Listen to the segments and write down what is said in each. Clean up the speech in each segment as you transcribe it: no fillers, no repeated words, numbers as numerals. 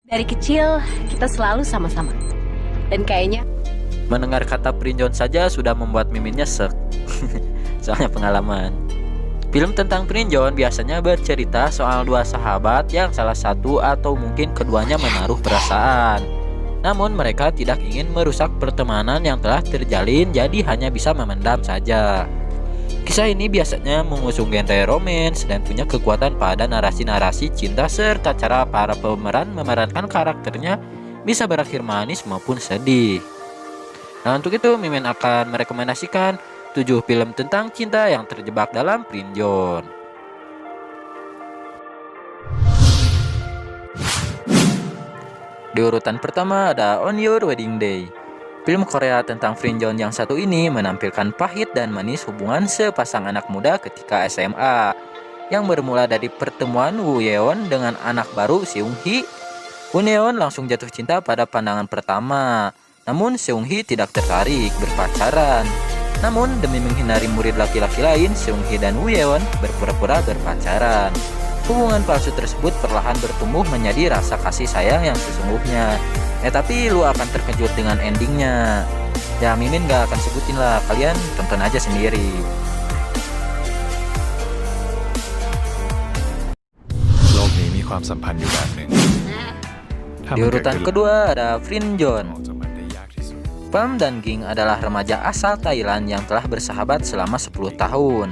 Dari kecil, kita selalu sama-sama. Dan kayaknya Mendengar kata Prinjon saja sudah membuat Mimin nyesek. Soalnya pengalaman. Film tentang Prinjon biasanya bercerita soal dua sahabat yang salah satu atau mungkin keduanya menaruh perasaan. Namun mereka tidak ingin merusak pertemanan yang telah terjalin, jadi hanya bisa memendam saja. Kisah ini biasanya mengusung genre romance dan punya kekuatan pada narasi-narasi cinta serta cara para pemeran memerankan karakternya bisa berakhir manis maupun sedih. Nah, untuk itu Mimin akan merekomendasikan 7 film tentang cinta yang terjebak dalam Prinjon. Di urutan pertama ada On Your Wedding Day. Film Korea tentang Prinjon yang satu ini menampilkan pahit dan manis hubungan sepasang anak muda ketika SMA yang bermula dari pertemuan Woo Yeon dengan anak baru Seung Hee. Woo Yeon langsung jatuh cinta pada pandangan pertama. Namun Seung Hee tidak tertarik berpacaran. Namun demi menghindari murid laki-laki lain, Seung Hee dan Woo Yeon berpura-pura berpacaran. Hubungan palsu tersebut perlahan bertumbuh menjadi rasa kasih sayang yang sesungguhnya. Tapi lu akan terkejut dengan endingnya. Ya Mimin gak akan sebutin lah, kalian tonton aja sendiri. โลกนี้มีความสัมพันธ์อยู่แบบหนึ่ง Di urutan kedua ada Prinjon. ออกจากมันได้ยากที่สุด Pam dan Ging adalah remaja asal Thailand yang telah bersahabat selama 10 tahun.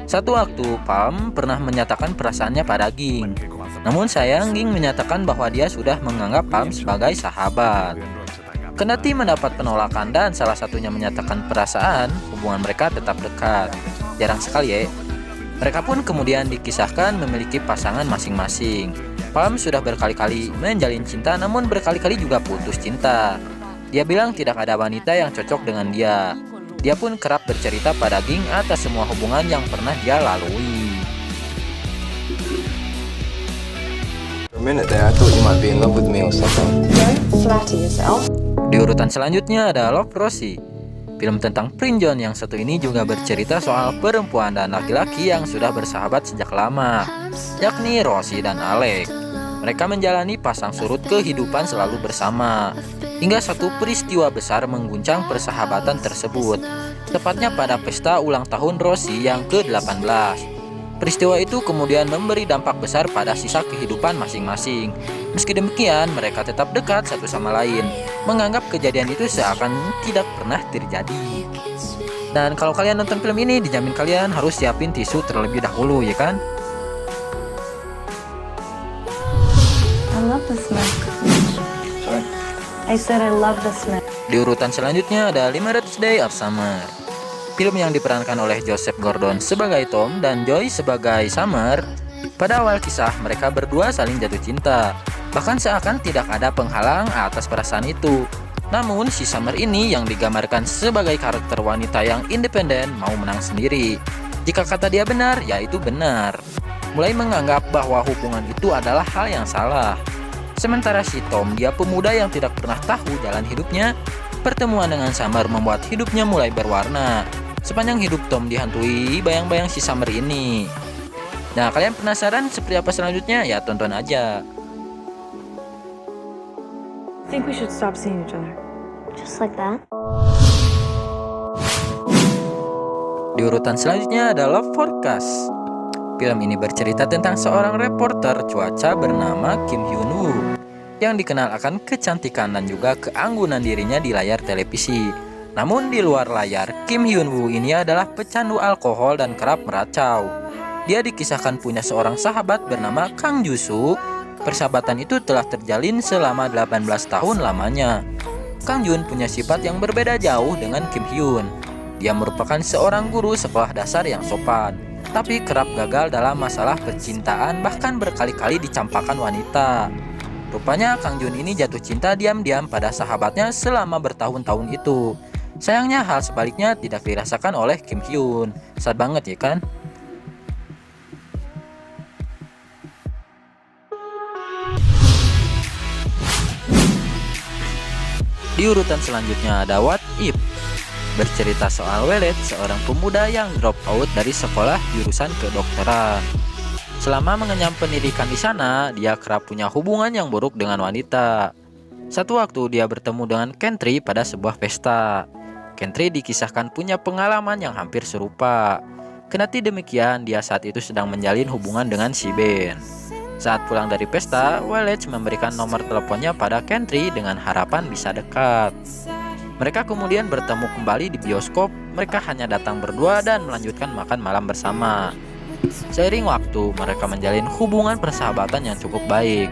Satu waktu Pam pernah menyatakan perasaannya pada Ging. Namun sayang Ging menyatakan bahwa dia sudah menganggap Pam sebagai sahabat. Kendati mendapat penolakan dan salah satunya menyatakan perasaan, hubungan mereka tetap dekat. Jarang sekali ya. Mereka pun kemudian dikisahkan memiliki pasangan masing-masing. Pam sudah berkali-kali menjalin cinta namun berkali-kali juga putus cinta. Dia bilang tidak ada wanita yang cocok dengan dia. Dia pun kerap bercerita pada Ging atas semua hubungan yang pernah dia lalui. For a minute there, I thought you might be in love with me or something. Don't flatter yourself. Di urutan selanjutnya ada Love Rosie. Film tentang Prinjon yang satu ini juga bercerita soal perempuan dan laki-laki yang sudah bersahabat sejak lama, yakni Rosie dan Alec. Mereka menjalani pasang surut kehidupan selalu bersama, hingga satu peristiwa besar mengguncang persahabatan tersebut, tepatnya pada pesta ulang tahun Rosie yang ke-18. Peristiwa itu kemudian memberi dampak besar pada sisa kehidupan masing-masing. Meski demikian, mereka tetap dekat satu sama lain, menganggap kejadian itu seakan tidak pernah terjadi. Dan kalau kalian nonton film ini, dijamin kalian harus siapin tisu terlebih dahulu, ya kan? I love the smell. Sorry? I said I love the smell. Di urutan selanjutnya ada 500 Days of Summer. Film yang diperankan oleh Joseph Gordon sebagai Tom dan Joy sebagai Summer. Pada awal kisah, mereka berdua saling jatuh cinta. Bahkan seakan tidak ada penghalang atas perasaan itu. Namun si Summer ini yang digambarkan sebagai karakter wanita yang independen mau menang sendiri. Jika kata dia benar, ya itu benar. Mulai menganggap bahwa hubungan itu adalah hal yang salah. Sementara si Tom, dia pemuda yang tidak pernah tahu jalan hidupnya. Pertemuan dengan Summer membuat hidupnya mulai berwarna. Sepanjang hidup Tom dihantui bayang-bayang si Summer ini. Nah, kalian penasaran seperti apa selanjutnya? Ya tonton aja. I think we should stop seeing each other. Just like that? Di urutan selanjutnya ada Love Forecast. Film ini bercerita tentang seorang reporter cuaca bernama Kim Hyun Woo yang dikenal akan kecantikan dan juga keanggunan dirinya di layar televisi. Namun di luar layar, Kim Hyun Woo ini adalah pecandu alkohol dan kerap meracau. Dia dikisahkan punya seorang sahabat bernama Kang Jusu. Persahabatan itu telah terjalin selama 18 tahun lamanya. Kang Jun punya sifat yang berbeda jauh dengan Kim Hyun. Dia merupakan seorang guru sekolah dasar yang sopan, tapi kerap gagal dalam masalah percintaan, bahkan berkali-kali dicampakkan wanita. Rupanya Kang Jun ini jatuh cinta diam-diam pada sahabatnya selama bertahun-tahun itu. Sayangnya hal sebaliknya tidak dirasakan oleh Kim Hyun. Sad banget ya kan? Di urutan selanjutnya ada What If. Bercerita soal Welet, seorang pemuda yang drop out dari sekolah jurusan kedokteran. Selama mengenyam pendidikan di sana, dia kerap punya hubungan yang buruk dengan wanita. Satu waktu dia bertemu dengan Kentri pada sebuah pesta. Kentri dikisahkan punya pengalaman yang hampir serupa. Kendati demikian, dia saat itu sedang menjalin hubungan dengan si Ben. Saat pulang dari pesta, Wallace memberikan nomor teleponnya pada Kentri dengan harapan bisa dekat. Mereka kemudian bertemu kembali di bioskop. Mereka hanya datang berdua dan melanjutkan makan malam bersama. Seiring waktu, mereka menjalin hubungan persahabatan yang cukup baik.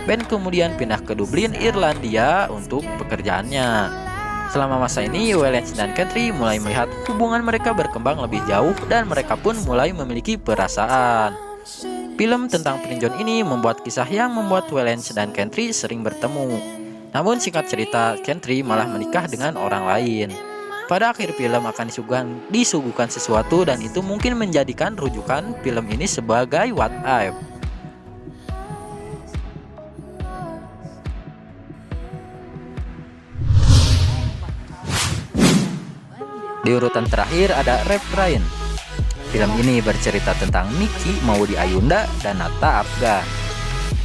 Ben kemudian pindah ke Dublin, Irlandia untuk pekerjaannya. Selama masa ini, Wallace dan Kentri mulai melihat hubungan mereka berkembang lebih jauh dan mereka pun mulai memiliki perasaan. Film tentang peninjau ini membuat kisah yang membuat Wallace dan Kentri sering bertemu. Namun singkat cerita, Kentri malah menikah dengan orang lain. Pada akhir film akan disuguhkan sesuatu dan itu mungkin menjadikan rujukan film ini sebagai What If. Di urutan terakhir ada Refrain. Film ini bercerita tentang Nikki, Maudy Ayunda, dan Nata Afgan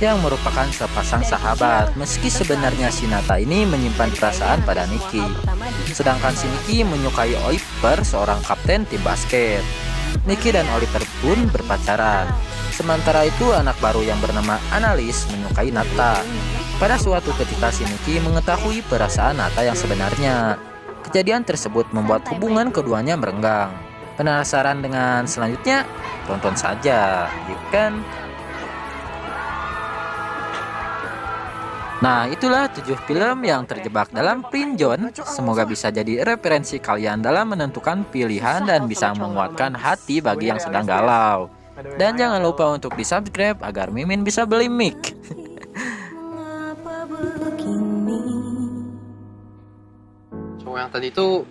yang merupakan sepasang sahabat. Meski sebenarnya si Nata ini menyimpan perasaan pada Nikki, sedangkan si Nikki menyukai Oliver, seorang kapten tim basket. Nikki dan Oliver pun berpacaran. Sementara itu anak baru yang bernama Annalise menyukai Nata. Pada suatu ketika si Nikki mengetahui perasaan Nata yang sebenarnya. Kejadian tersebut membuat hubungan keduanya merenggang. Penasaran dengan selanjutnya? Tonton saja, ya kan? Nah, itulah 7 film yang terjebak dalam Prinjon. Semoga bisa jadi referensi kalian dalam menentukan pilihan dan bisa menguatkan hati bagi yang sedang galau. Dan jangan lupa untuk di-subscribe agar Mimin bisa beli mic. Cowok yang tadi itu